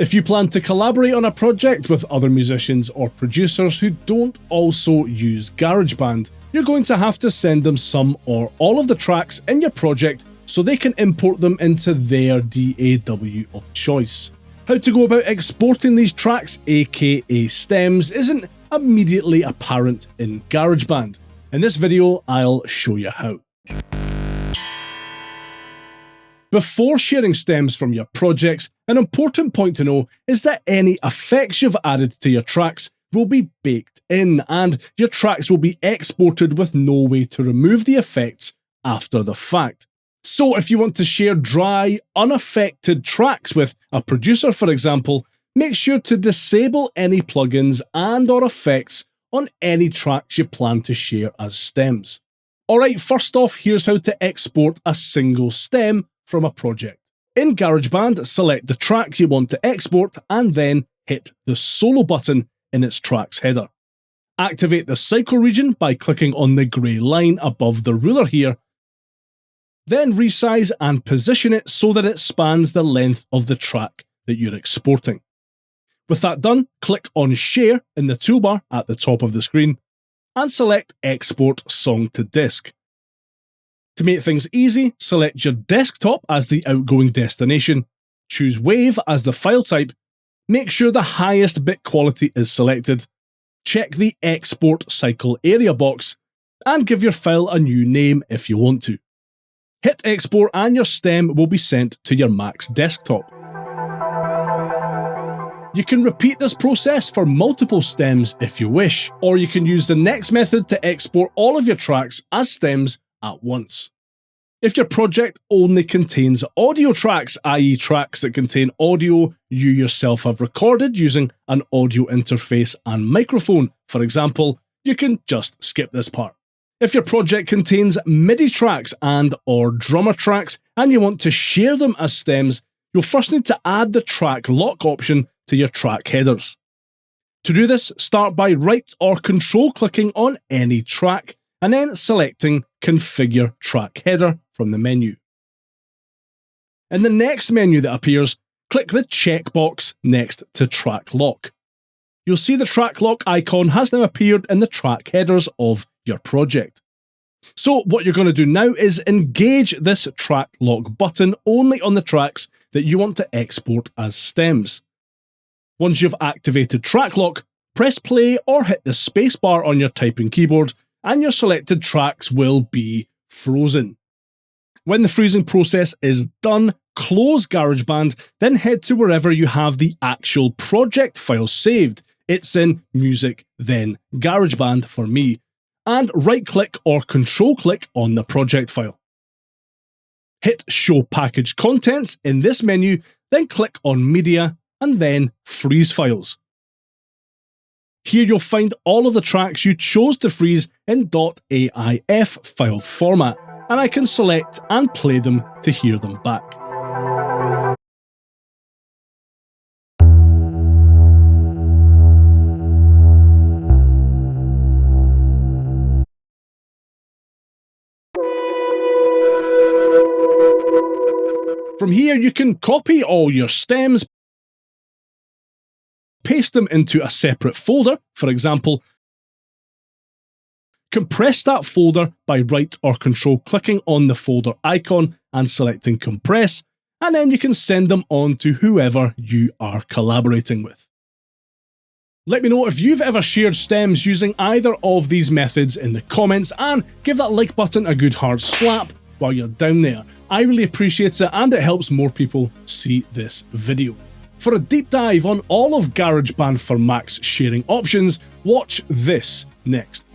If you plan to collaborate on a project with other musicians or producers who don't also use GarageBand, you're going to have to send them some or all of the tracks in your project so they can import them into their DAW of choice. How to go about exporting these tracks, aka stems, isn't immediately apparent in GarageBand. In this video, I'll show you how. Before sharing stems from your projects, an important point to know is that any effects you've added to your tracks will be baked in, and your tracks will be exported with no way to remove the effects after the fact. So if you want to share dry, unaffected tracks with a producer, for example, make sure to disable any plugins and/or effects on any tracks you plan to share as stems. Alright, first off, here's how to export a single stem from a project. In GarageBand, select the track you want to export and then hit the solo button in its track's header. Activate the cycle region by clicking on the grey line above the ruler here. Then resize and position it so that it spans the length of the track that you're exporting. With that done, click on Share in the toolbar at the top of the screen and select Export Song to Disk. To make things easy, select your desktop as the outgoing destination, choose WAV as the file type, make sure the highest bit quality is selected, check the Export Cycle area box, and give your file a new name if you want to. Hit export and your stem will be sent to your Mac's desktop. You can repeat this process for multiple stems if you wish, or you can use the next method to export all of your tracks as stems at once. If your project only contains audio tracks, i.e. tracks that contain audio you yourself have recorded using an audio interface and microphone, for example, you can just skip this part. If your project contains MIDI tracks and/or drummer tracks and you want to share them as stems, you'll first need to add the track lock option to your track headers. To do this, start by right or control clicking on any track and then selecting Configure Track Header from the menu. In the next menu that appears, click the checkbox next to Track Lock. You'll see the Track Lock icon has now appeared in the track headers of your project. So what you're going to do now is engage this Track Lock button only on the tracks that you want to export as stems. Once you've activated Track Lock, press play or hit the spacebar on your typing keyboard and your selected tracks will be frozen. When the freezing process is done, close GarageBand, then head to wherever you have the actual project file saved. It's in Music, then GarageBand for me, and right-click or control-click on the project file. Hit Show Package Contents in this menu, then click on Media, and then Freeze Files. Here you'll find all of the tracks you chose to freeze in .aif file format, and I can select and play them to hear them back. From here you can copy all your stems, paste them into a separate folder, for example, compress that folder by right or control clicking on the folder icon and selecting compress, and then you can send them on to whoever you are collaborating with. Let me know if you've ever shared stems using either of these methods in the comments, and give that like button a good hard slap while you're down there. I really appreciate it and it helps more people see this video. For a deep dive on all of GarageBand for Mac's sharing options, watch this next.